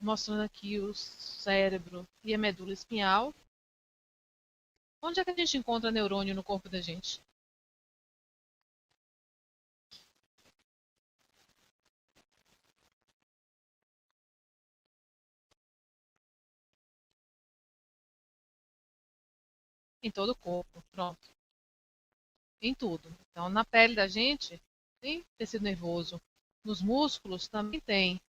mostrando aqui o cérebro e a medula espinhal. Onde é que a gente encontra neurônio no corpo da gente? Em todo o corpo, pronto. Em tudo. Então, na pele da gente tem tecido nervoso. Nos músculos também tem.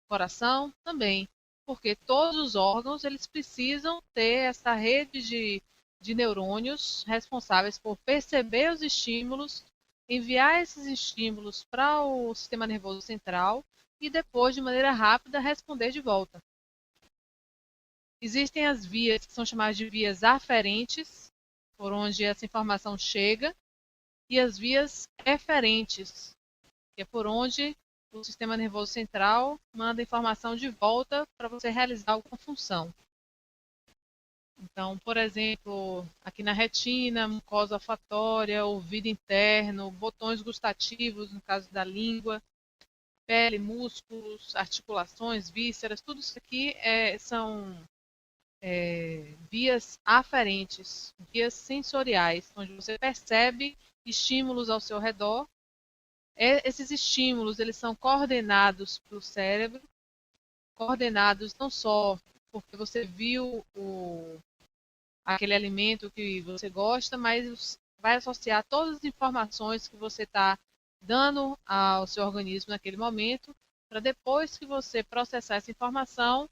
Coração também. Porque todos os órgãos eles precisam ter essa rede de neurônios responsáveis por perceber os estímulos, enviar esses estímulos para o sistema nervoso central e depois, de maneira rápida, responder de volta. Existem as vias que são chamadas de vias aferentes, por onde essa informação chega, e as vias eferentes, que é por onde o sistema nervoso central manda informação de volta para você realizar alguma função. Então, por exemplo, aqui na retina, mucosa olfatória, ouvido interno, botões gustativos, no caso da língua, pele, músculos, articulações, vísceras, tudo isso aqui são vias aferentes, vias sensoriais, onde você percebe estímulos ao seu redor. Esses estímulos eles são coordenados para o cérebro, coordenados não só porque você viu aquele alimento que você gosta, mas vai associar todas as informações que você está dando ao seu organismo naquele momento, para depois que você processar essa informação,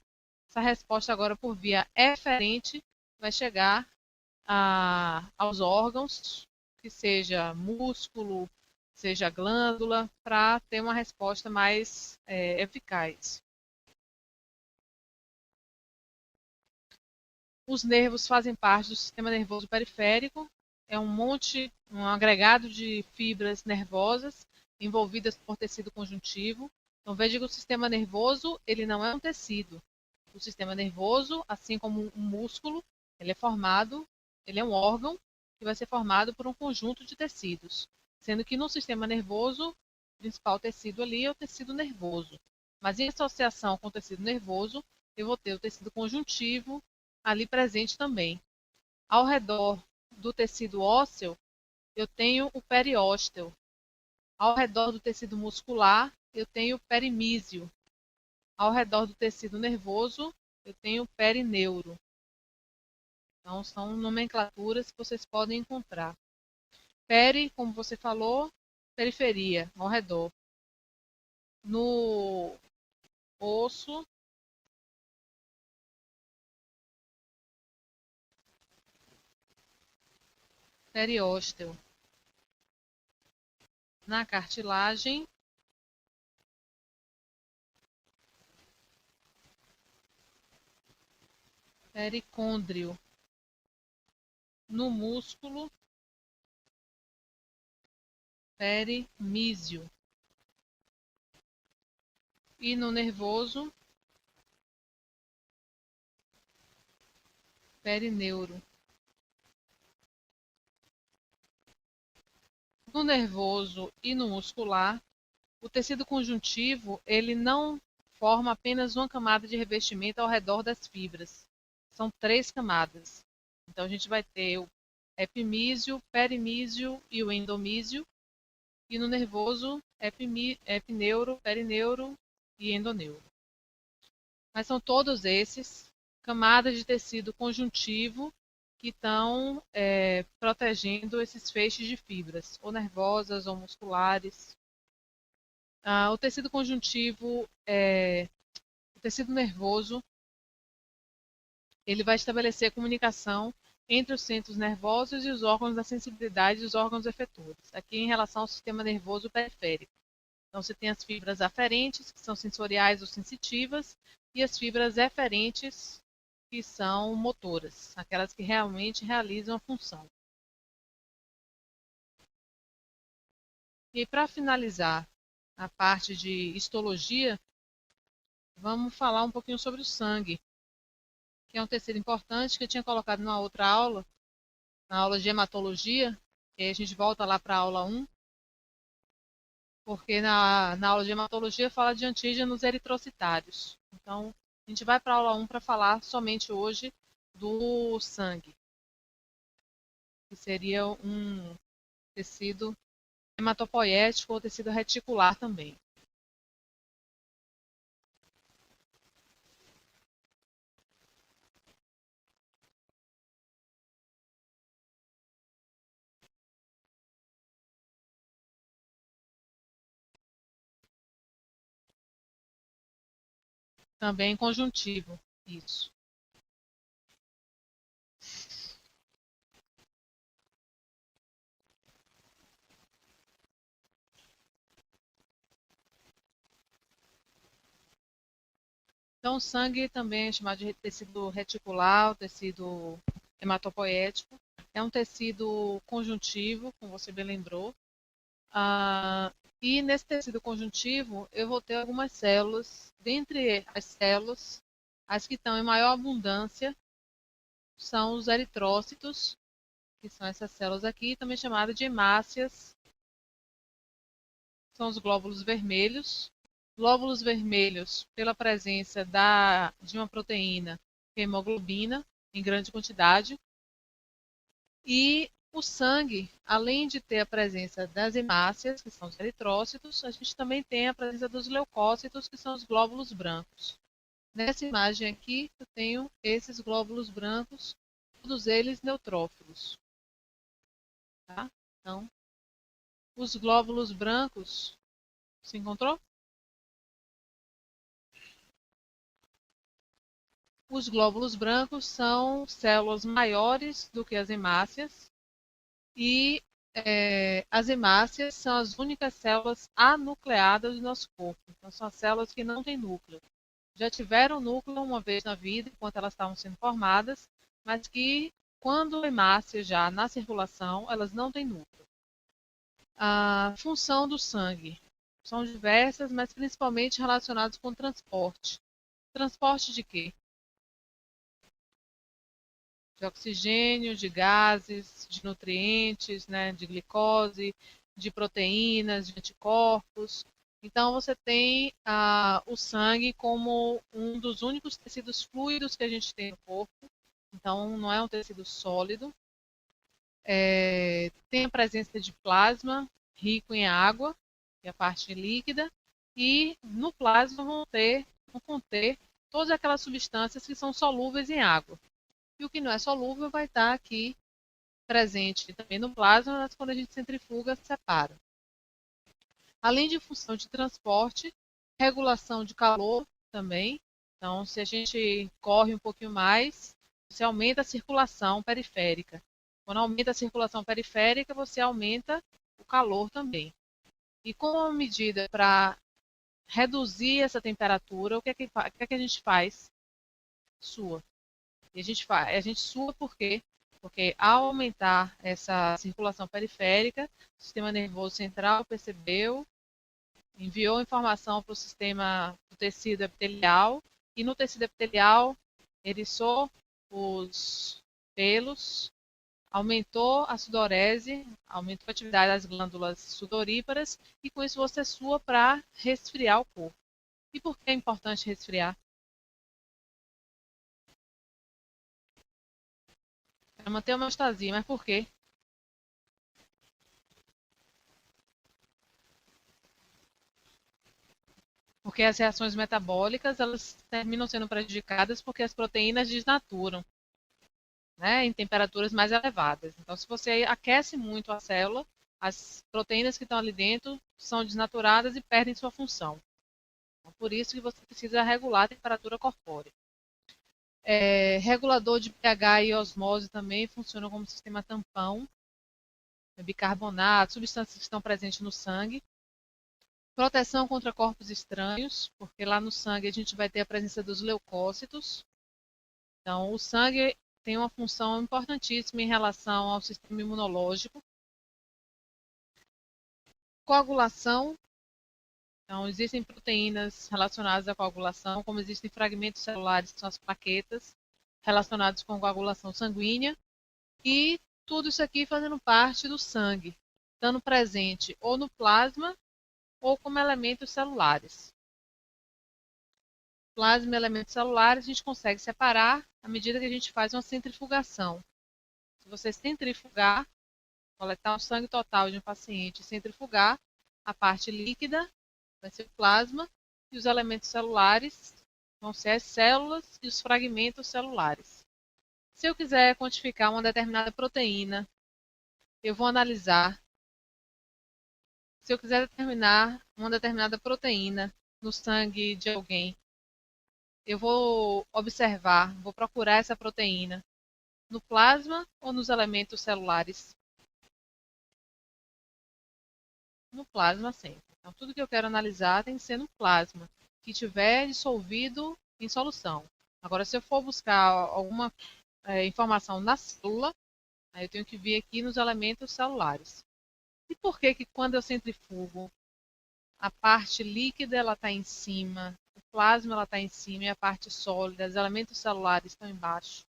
essa resposta agora por via eferente vai chegar aos órgãos, que seja músculo, seja glândula, para ter uma resposta mais eficaz. Os nervos fazem parte do sistema nervoso periférico, é um agregado de fibras nervosas envolvidas por tecido conjuntivo. Então veja que o sistema nervoso ele não é um tecido. O sistema nervoso, assim como um músculo, ele é formado, ele é um órgão que vai ser formado por um conjunto de tecidos, sendo que no sistema nervoso, o principal tecido ali é o tecido nervoso. Mas em associação com o tecido nervoso, eu vou ter o tecido conjuntivo ali presente também. Ao redor do tecido ósseo, eu tenho o periósteo. Ao redor do tecido muscular, eu tenho o perimísio. Ao redor do tecido nervoso, eu tenho o perineuro. Então, são nomenclaturas que vocês podem encontrar. Peri, como você falou, periferia, ao redor. No osso, periósteo. Na cartilagem, pericôndrio. No músculo, perimísio. E no nervoso, perineuro. No nervoso e no muscular, o tecido conjuntivo ele não forma apenas uma camada de revestimento ao redor das fibras. São 3 camadas. Então a gente vai ter o epimísio, perimísio e o endomísio. E no nervoso, epineuro, perineuro e endoneuro. Mas são todos esses camadas de tecido conjuntivo que estão protegendo esses feixes de fibras, ou nervosas ou musculares. O tecido conjuntivo, o tecido nervoso, ele vai estabelecer comunicação entre os centros nervosos e os órgãos da sensibilidade e os órgãos efetores. Aqui em relação ao sistema nervoso periférico. Então, você tem as fibras aferentes, que são sensoriais ou sensitivas, e as fibras eferentes, que são motoras, aquelas que realmente realizam a função. E para finalizar a parte de histologia, vamos falar um pouquinho sobre o sangue, que é um tecido importante que eu tinha colocado na outra aula, na aula de hematologia, e aí a gente volta lá para a aula 1, porque na aula de hematologia fala de antígenos eritrocitários. Então, A gente vai para a aula 1 para falar somente hoje do sangue, que seria um tecido hematopoético ou tecido reticular também. Também conjuntivo, isso. Então, o sangue também é chamado de tecido reticular, tecido hematopoético. É um tecido conjuntivo, como você bem lembrou. E nesse tecido conjuntivo, eu vou ter algumas células. Dentre as células, as que estão em maior abundância são os eritrócitos, que são essas células aqui, também chamadas de hemácias. São os glóbulos vermelhos. Glóbulos vermelhos pela presença de uma proteína, que é hemoglobina, em grande quantidade. E o sangue, além de ter a presença das hemácias, que são os eritrócitos, a gente também tem a presença dos leucócitos, que são os glóbulos brancos. Nessa imagem aqui, eu tenho esses glóbulos brancos, todos eles neutrófilos. Tá? Então, os glóbulos brancos, se encontrou? Os glóbulos brancos são células maiores do que as hemácias e as hemácias são as únicas células anucleadas do nosso corpo. Então, são as células que não têm núcleo. Já tiveram núcleo uma vez na vida, enquanto elas estavam sendo formadas, mas que, quando a hemácia já na circulação, elas não têm núcleo. A função do sangue são diversas, mas principalmente relacionadas com transporte. Transporte de quê? De oxigênio, de gases, de nutrientes, né, de glicose, de proteínas, de anticorpos. Então, você tem o sangue como um dos únicos tecidos fluidos que a gente tem no corpo. Então, não é um tecido sólido. Tem a presença de plasma, rico em água, que é a parte líquida. E no plasma vão conter todas aquelas substâncias que são solúveis em água. E o que não é solúvel vai estar aqui presente também no plasma, mas quando a gente centrifuga, separa. Além de função de transporte, regulação de calor também. Então, se a gente corre um pouquinho mais, você aumenta a circulação periférica. Quando aumenta a circulação periférica, você aumenta o calor também. E como uma medida para reduzir essa temperatura, o que é que a gente faz? Sua. E a gente sua por quê? Porque ao aumentar essa circulação periférica, o sistema nervoso central percebeu, enviou informação para o sistema do tecido epitelial, e no tecido epitelial eriçou os pelos, aumentou a sudorese, aumentou a atividade das glândulas sudoríparas, e com isso você sua para resfriar o corpo. E por que é importante resfriar? Para manter a homeostasia, mas por quê? Porque as reações metabólicas elas terminam sendo prejudicadas porque as proteínas desnaturam, né, em temperaturas mais elevadas. Então, se você aquece muito a célula, as proteínas que estão ali dentro são desnaturadas e perdem sua função. Então, por isso que você precisa regular a temperatura corpórea. Regulador de pH e osmose também funciona como sistema tampão, bicarbonato, substâncias que estão presentes no sangue. Proteção contra corpos estranhos, porque lá no sangue a gente vai ter a presença dos leucócitos. Então, o sangue tem uma função importantíssima em relação ao sistema imunológico. Coagulação. Então, existem proteínas relacionadas à coagulação, como existem fragmentos celulares, que são as plaquetas, relacionados com coagulação sanguínea. E tudo isso aqui fazendo parte do sangue, estando presente ou no plasma ou como elementos celulares. plasma e elementos celulares, a gente consegue separar à medida que a gente faz uma centrifugação. Se você centrifugar, coletar o sangue total de um paciente e centrifugar, a parte líquida vai ser o plasma e os elementos celulares vão ser as células e os fragmentos celulares. Se eu quiser quantificar uma determinada proteína, eu vou analisar. Se eu quiser determinar uma determinada proteína no sangue de alguém, eu vou observar, vou procurar essa proteína no plasma ou nos elementos celulares? No plasma sempre. Então, tudo que eu quero analisar tem que ser no plasma, que tiver dissolvido em solução. Agora, se eu for buscar alguma informação na célula, aí eu tenho que vir aqui nos elementos celulares. E por que que quando eu centrifugo, a parte líquida ela está em cima, o plasma ela está em cima e a parte sólida, os elementos celulares estão embaixo?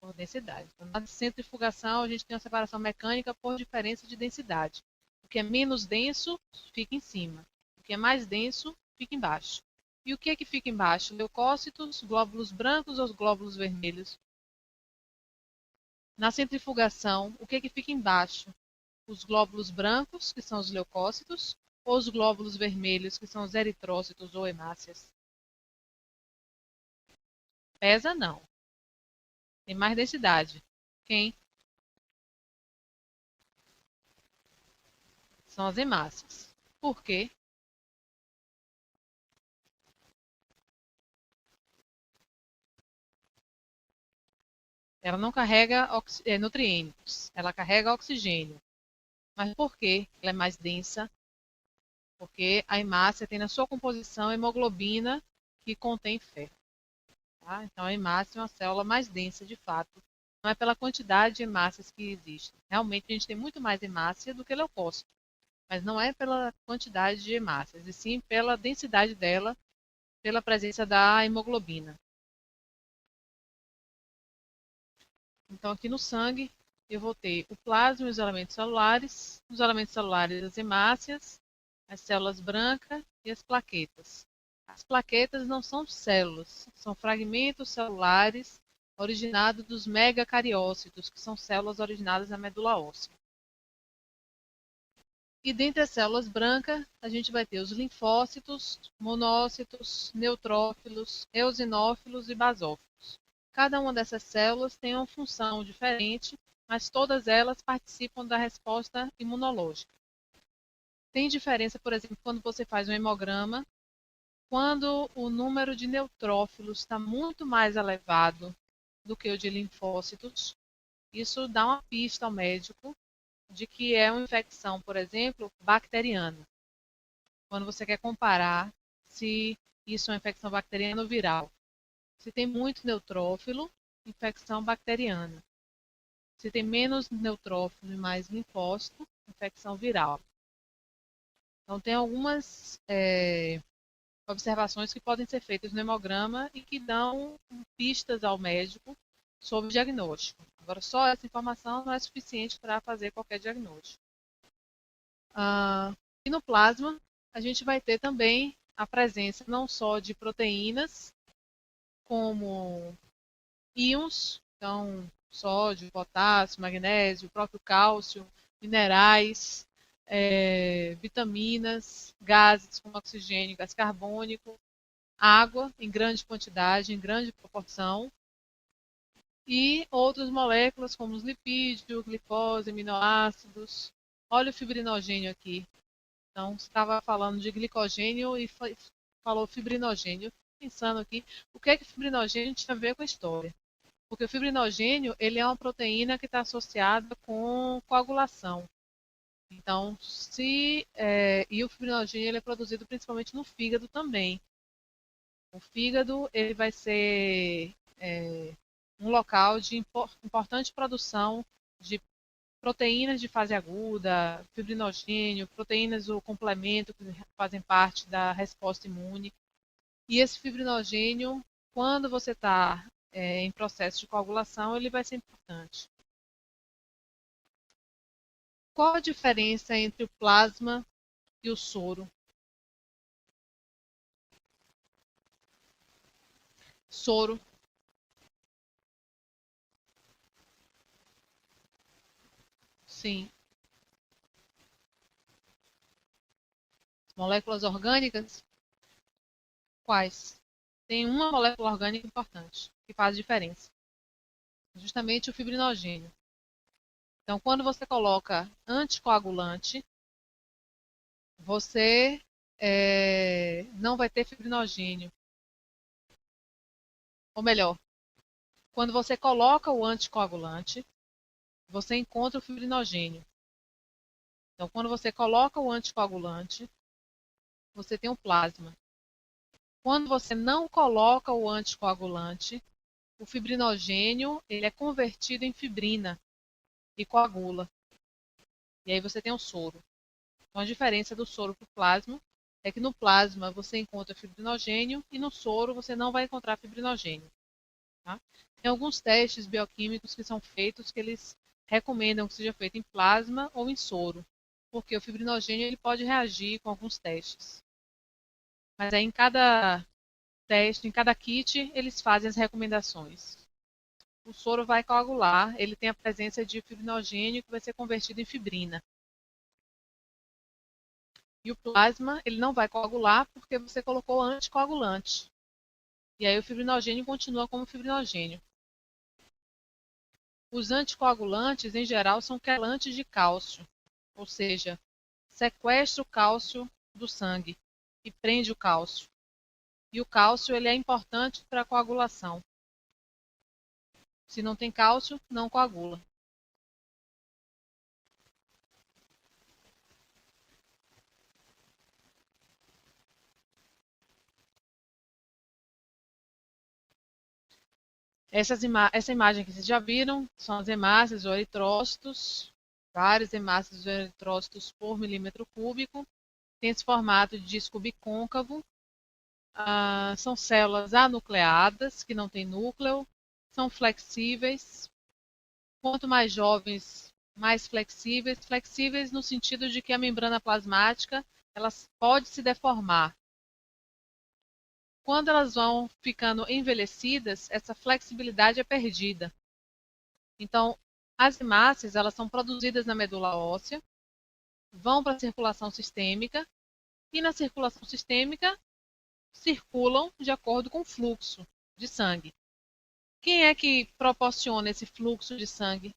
Por densidade. Então, na centrifugação, a gente tem uma separação mecânica por diferença de densidade. O que é menos denso fica em cima. O que é mais denso fica embaixo. E o que é que fica embaixo? Leucócitos, glóbulos brancos ou glóbulos vermelhos? Na centrifugação, o que é que fica embaixo? Os glóbulos brancos, que são os leucócitos, ou os glóbulos vermelhos, que são os eritrócitos ou hemácias? Pesa não. Tem mais densidade. Quem? São as hemácias. Por quê? Ela não carrega nutrientes, ela carrega oxigênio. Mas por que ela é mais densa? Porque a hemácia tem na sua composição hemoglobina que contém ferro. Tá? Então a hemácia é uma célula mais densa de fato. Não é pela quantidade de hemácias que existem. Realmente a gente tem muito mais hemácia do que leucócito. Mas não é pela quantidade de hemácias, e sim pela densidade dela, pela presença da hemoglobina. Então, aqui no sangue, eu vou ter o plasma e os elementos celulares, as hemácias, as células brancas e as plaquetas. As plaquetas não são células, são fragmentos celulares originados dos megacariócitos, que são células originadas na medula óssea. E dentre as células brancas, a gente vai ter os linfócitos, monócitos, neutrófilos, eosinófilos e basófilos. Cada uma dessas células tem uma função diferente, mas todas elas participam da resposta imunológica. Tem diferença, por exemplo, quando você faz um hemograma, quando o número de neutrófilos está muito mais elevado do que o de linfócitos, isso dá uma pista ao médico de que é uma infecção, por exemplo, bacteriana. Quando você quer comparar se isso é uma infecção bacteriana ou viral. Se tem muito neutrófilo, infecção bacteriana. Se tem menos neutrófilo e mais linfócito, infecção viral. Então, tem algumas observações que podem ser feitas no hemograma e que dão pistas ao médico sobre o diagnóstico. Agora, só essa informação não é suficiente para fazer qualquer diagnóstico. E no plasma, a gente vai ter também a presença não só de proteínas, como íons, então sódio, potássio, magnésio, o próprio cálcio, minerais, vitaminas, gases como oxigênio, gás carbônico, água em grande quantidade, em grande proporção, e outras moléculas como os lipídios, glicose, aminoácidos. Olha o fibrinogênio aqui. Então, você estava falando de glicogênio e falou fibrinogênio. Pensando aqui, o que é que fibrinogênio tinha a ver com a história? Porque o fibrinogênio ele é uma proteína que está associada com coagulação. Então, e o fibrinogênio ele é produzido principalmente no fígado também. O fígado ele vai ser um local de importante produção de proteínas de fase aguda, fibrinogênio, proteínas do complemento que fazem parte da resposta imune. E esse fibrinogênio, quando você está em processo de coagulação, ele vai ser importante. Qual a diferença entre o plasma e o soro? Soro. Sim. Moléculas orgânicas? Quais? Tem uma molécula orgânica importante, que faz diferença. Justamente o fibrinogênio. Então, quando você coloca anticoagulante, você não vai ter fibrinogênio. Ou melhor, quando você coloca o anticoagulante, você encontra o fibrinogênio. Então, quando você coloca o anticoagulante, você tem o plasma. Quando você não coloca o anticoagulante, o fibrinogênio ele é convertido em fibrina e coagula. E aí você tem o soro. Então, a diferença do soro para o plasma é que no plasma você encontra fibrinogênio e no soro você não vai encontrar fibrinogênio. Tá? Tem alguns testes bioquímicos que são feitos que eles recomendam que seja feito em plasma ou em soro, porque o fibrinogênio ele pode reagir com alguns testes. Mas aí em cada teste, em cada kit, eles fazem as recomendações. O soro vai coagular, ele tem a presença de fibrinogênio que vai ser convertido em fibrina. E o plasma, ele não vai coagular porque você colocou anticoagulante. E aí o fibrinogênio continua como fibrinogênio. Os anticoagulantes, em geral, são quelantes de cálcio, ou seja, sequestra o cálcio do sangue e prende o cálcio. E o cálcio ele é importante para a coagulação. Se não tem cálcio, não coagula. Essa imagem que vocês já viram são as hemácias ou eritrócitos, vários hemácias ou eritrócitos por milímetro cúbico. Tem esse formato de disco bicôncavo. São células anucleadas, que não têm núcleo, são flexíveis. Quanto mais jovens, mais flexíveis. Flexíveis no sentido de que a membrana plasmática ela pode se deformar. Quando elas vão ficando envelhecidas, essa flexibilidade é perdida. Então, as hemácias elas são produzidas na medula óssea, vão para a circulação sistêmica e na circulação sistêmica circulam de acordo com o fluxo de sangue. Quem é que proporciona esse fluxo de sangue?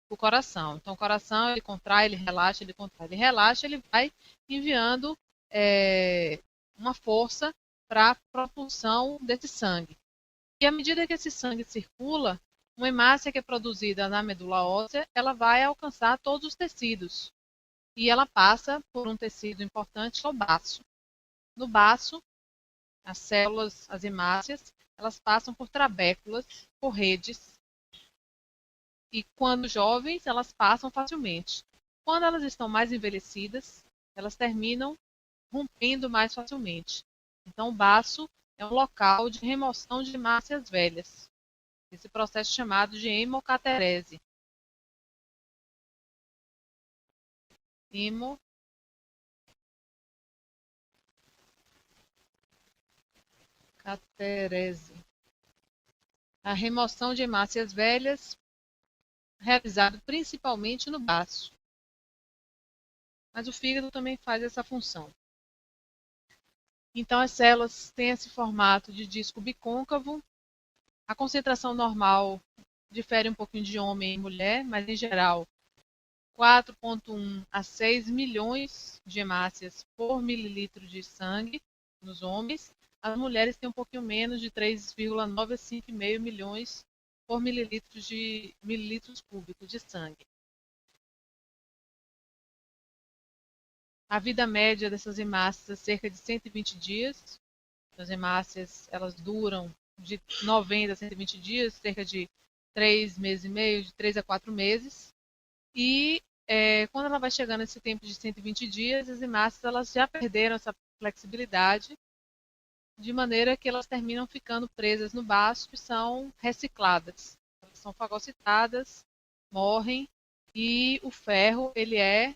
O coração. Então, o coração ele contrai, ele relaxa, ele contrai, ele relaxa, ele vai enviando uma força para a propulsão desse sangue. E à medida que esse sangue circula, uma hemácia que é produzida na medula óssea, ela vai alcançar todos os tecidos. E ela passa por um tecido importante que é o baço. No baço, as células, as hemácias, elas passam por trabéculas, por redes, e quando jovens, elas passam facilmente. Quando elas estão mais envelhecidas, elas terminam rompendo mais facilmente. Então, o baço é um local de remoção de hemácias velhas. Esse processo chamado de hemocaterese. Hemocaterese. A remoção de hemácias velhas, realizado principalmente no baço. Mas o fígado também faz essa função. Então, as células têm esse formato de disco bicôncavo. A concentração normal difere um pouquinho de homem e mulher, mas em geral 4,1 a 6 milhões de hemácias por mililitro de sangue nos homens. As mulheres têm um pouquinho menos, de 3,9 a 5,5 milhões por mililitros cúbicos de sangue. A vida média dessas hemácias é cerca de 120 dias. As hemácias elas duram de 90 a 120 dias, cerca de 3 meses e meio, de 3 a 4 meses. E quando ela vai chegando nesse tempo de 120 dias, as hemácias elas já perderam essa flexibilidade, de maneira que elas terminam ficando presas no baço e são recicladas. Elas são fagocitadas, morrem e o ferro ele é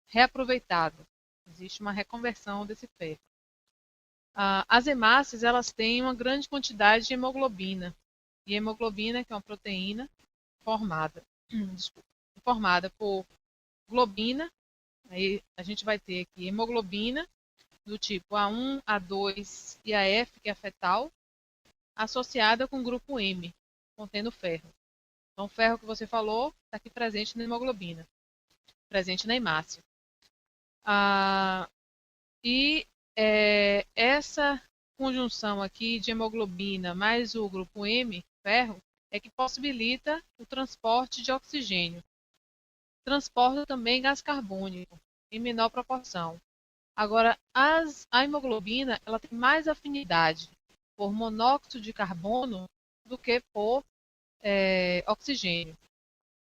reaproveitado. Existe uma reconversão desse ferro. As hemácias, elas têm uma grande quantidade de hemoglobina. E hemoglobina, que é uma proteína formada, desculpa, formada por globina. Aí a gente vai ter aqui hemoglobina do tipo A1, A2 e a F, que é fetal, associada com o grupo M, contendo ferro. Então, o ferro que você falou está aqui presente na hemoglobina, presente na hemácia. E essa conjunção aqui de hemoglobina mais o grupo M, ferro, é que possibilita o transporte de oxigênio. Transporta também gás carbônico, em menor proporção. Agora, a hemoglobina ela tem mais afinidade por monóxido de carbono do que por oxigênio.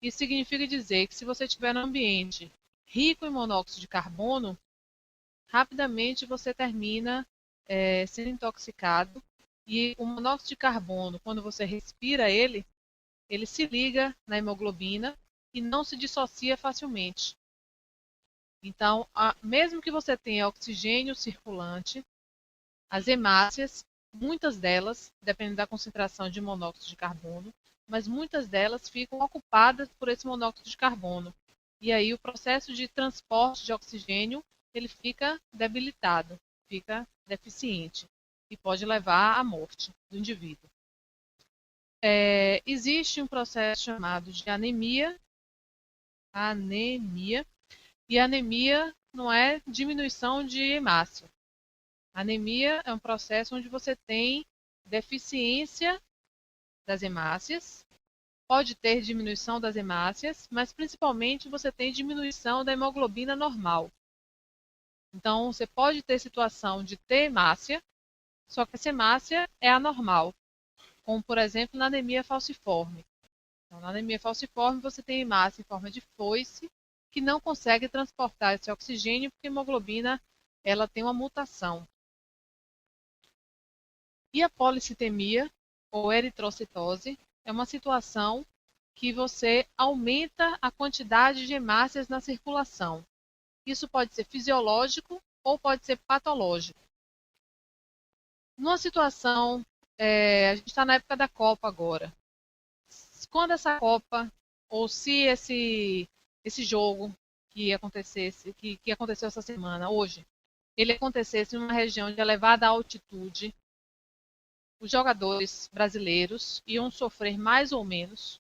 Isso significa dizer que se você estiver num ambiente rico em monóxido de carbono, rapidamente você termina sendo intoxicado. E o monóxido de carbono, quando você respira ele se liga na hemoglobina e não se dissocia facilmente. Então, mesmo que você tenha oxigênio circulante, as hemácias, muitas delas, dependendo da concentração de monóxido de carbono, mas muitas delas ficam ocupadas por esse monóxido de carbono. E aí o processo de transporte de oxigênio ele fica debilitado, fica deficiente e pode levar à morte do indivíduo. Existe um processo chamado de anemia, e anemia não é diminuição de hemácia. Anemia é um processo onde você tem deficiência das hemácias, pode ter diminuição das hemácias, mas principalmente você tem diminuição da hemoglobina normal. Então, você pode ter situação de ter hemácia, só que essa hemácia é anormal, como por exemplo na anemia falciforme. Então, na anemia falciforme você tem hemácia em forma de foice, que não consegue transportar esse oxigênio porque a hemoglobina ela tem uma mutação. E a policitemia, ou eritrocitose, é uma situação que você aumenta a quantidade de hemácias na circulação. Isso pode ser fisiológico ou pode ser patológico. Numa situação, a gente está na época da Copa agora. Quando essa Copa, ou se esse jogo que acontecesse, que aconteceu essa semana, hoje, ele acontecesse em uma região de elevada altitude, os jogadores brasileiros iam sofrer mais ou menos,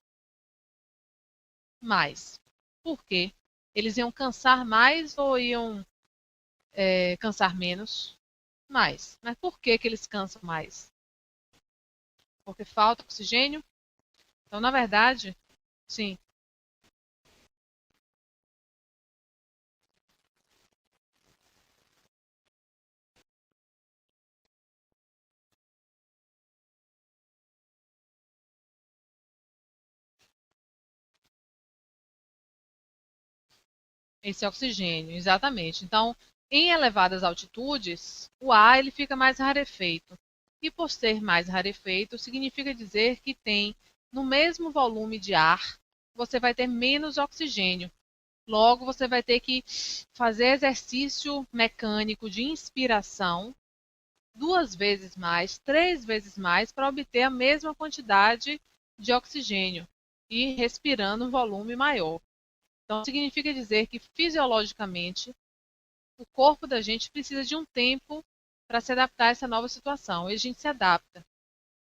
mais. Por quê? Eles iam cansar mais ou iam cansar menos? Mais. Mas por que eles cansam mais? Porque falta oxigênio? Então, na verdade, sim. Esse oxigênio, exatamente. Então, em elevadas altitudes, o ar ele fica mais rarefeito. E por ser mais rarefeito, significa dizer que tem, no mesmo volume de ar, você vai ter menos oxigênio. Logo, você vai ter que fazer exercício mecânico de inspiração 2 vezes mais, 3 vezes mais, para obter a mesma quantidade de oxigênio e respirando um volume maior. Então, significa dizer que fisiologicamente o corpo da gente precisa de um tempo para se adaptar a essa nova situação. E a gente se adapta,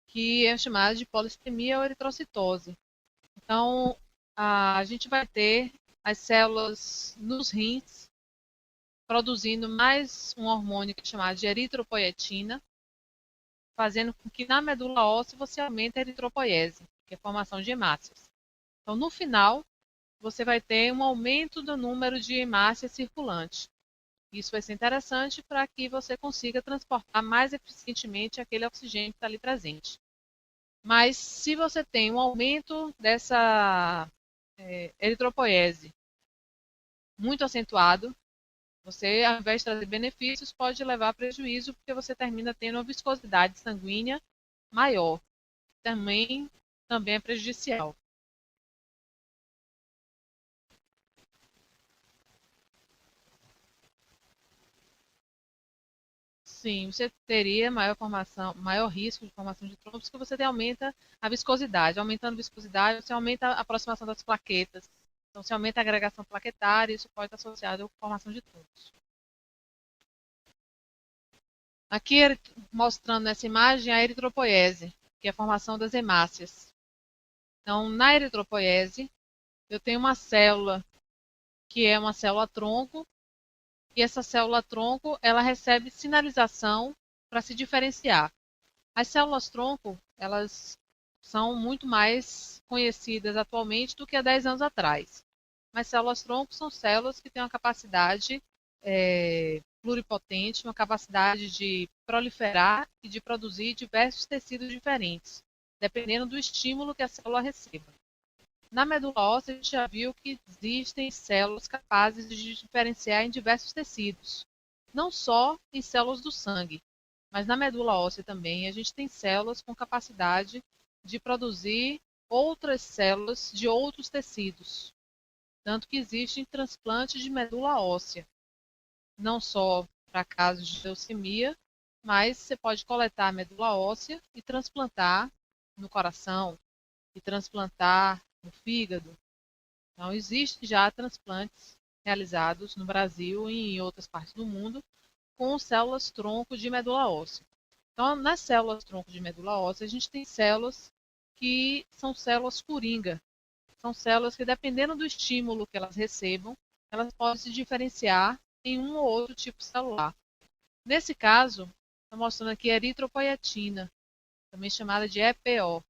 que é chamada de polissemia ou eritrocitose. Então, a gente vai ter as células nos rins produzindo mais um hormônio que é chamado de eritropoietina, fazendo com que na medula óssea você aumente a eritropoiese, que é a formação de hemácias. Então, no final, você vai ter um aumento do número de hemácias circulantes. Isso vai ser interessante para que você consiga transportar mais eficientemente aquele oxigênio que está ali presente. Mas se você tem um aumento dessa eritropoiese muito acentuado, você, ao invés de trazer benefícios, pode levar a prejuízo, porque você termina tendo uma viscosidade sanguínea maior. Também é prejudicial. Sim, você teria maior formação, maior risco de formação de trombos, porque você aumenta a viscosidade. Aumentando a viscosidade, você aumenta a aproximação das plaquetas. Então, você aumenta a agregação plaquetária e isso pode estar associado à formação de trombos. Aqui, mostrando nessa imagem a eritropoiese, que é a formação das hemácias. Então, na eritropoiese, eu tenho uma célula que é uma célula-tronco, e essa célula-tronco ela recebe sinalização para se diferenciar. As células-tronco, elas são muito mais conhecidas atualmente do que há 10 anos atrás. Mas células-tronco são células que têm uma capacidade pluripotente, uma capacidade de proliferar e de produzir diversos tecidos diferentes, dependendo do estímulo que a célula receba. Na medula óssea, a gente já viu que existem células capazes de diferenciar em diversos tecidos, não só em células do sangue, mas na medula óssea também a gente tem células com capacidade de produzir outras células de outros tecidos. Tanto que existem transplantes de medula óssea, não só para casos de leucemia, mas você pode coletar a medula óssea e transplantar no coração, e transplantar no fígado. Então, existem já transplantes realizados no Brasil e em outras partes do mundo com células tronco de medula óssea. Então, nas células tronco de medula óssea, a gente tem células que são células coringa. São células que, dependendo do estímulo que elas recebam, elas podem se diferenciar em um ou outro tipo celular. Nesse caso, estou mostrando aqui a eritropoietina, também chamada de EPO.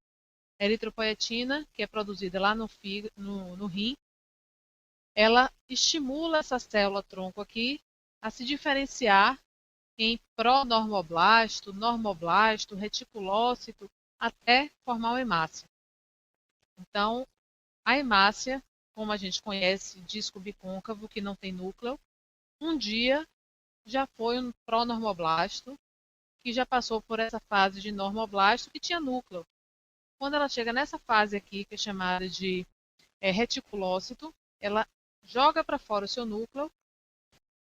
A eritropoietina, que é produzida lá no rim, ela estimula essa célula-tronco aqui a se diferenciar em pronormoblasto, normoblasto, reticulócito, até formar uma hemácia. Então, a hemácia, como a gente conhece, disco bicôncavo, que não tem núcleo, um dia já foi um pronormoblasto, que já passou por essa fase de normoblasto, que tinha núcleo. Quando ela chega nessa fase aqui, que é chamada de reticulócito, ela joga para fora o seu núcleo,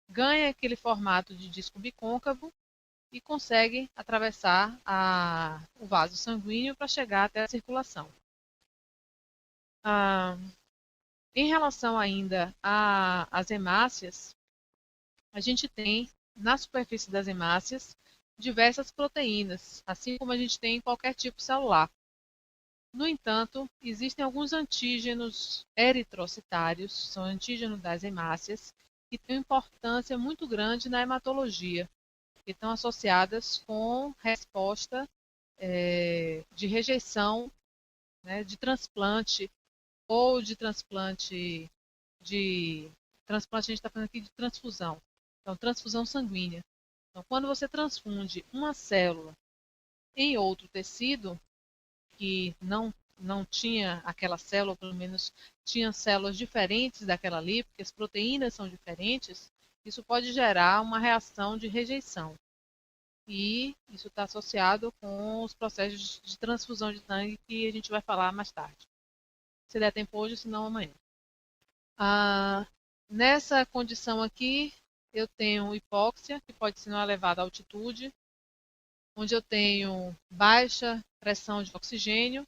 ganha aquele formato de disco bicôncavo e consegue atravessar o vaso sanguíneo para chegar até a circulação. Em relação ainda às hemácias, a gente tem na superfície das hemácias diversas proteínas, assim como a gente tem em qualquer tipo celular. No entanto, existem alguns antígenos eritrocitários, são antígenos das hemácias, que têm uma importância muito grande na hematologia, que estão associadas com resposta de rejeição, né, de transplante ou de transplante transplante a gente está falando aqui de transfusão. Então, transfusão sanguínea. Então, quando você transfunde uma célula em outro tecido que não tinha aquela célula, ou pelo menos tinha células diferentes daquela ali, porque as proteínas são diferentes, isso pode gerar uma reação de rejeição. E isso está associado com os processos de transfusão de sangue que a gente vai falar mais tarde. Se der tempo hoje, se não amanhã. Nessa condição aqui, eu tenho hipóxia, que pode ser numa elevada altitude, onde eu tenho baixa pressão de oxigênio,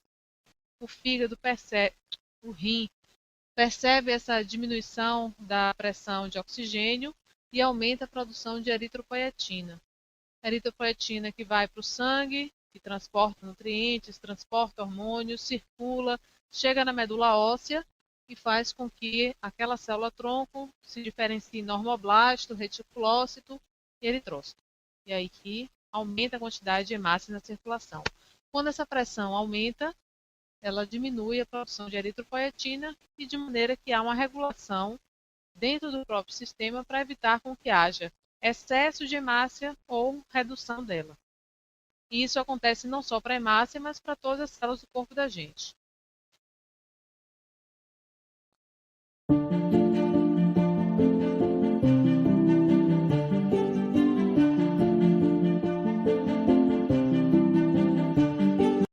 o fígado percebe, o rim percebe essa diminuição da pressão de oxigênio e aumenta a produção de eritropoietina. Eritropoietina que vai para o sangue, que transporta nutrientes, transporta hormônios, circula, chega na medula óssea e faz com que aquela célula-tronco se diferencie em normoblasto, reticulócito e eritrócito. E aí que aumenta a quantidade de hemácias na circulação. Quando essa pressão aumenta, ela diminui a produção de eritropoietina e de maneira que há uma regulação dentro do próprio sistema para evitar com que haja excesso de hemácia ou redução dela. E isso acontece não só para a hemácia, mas para todas as células do corpo da gente.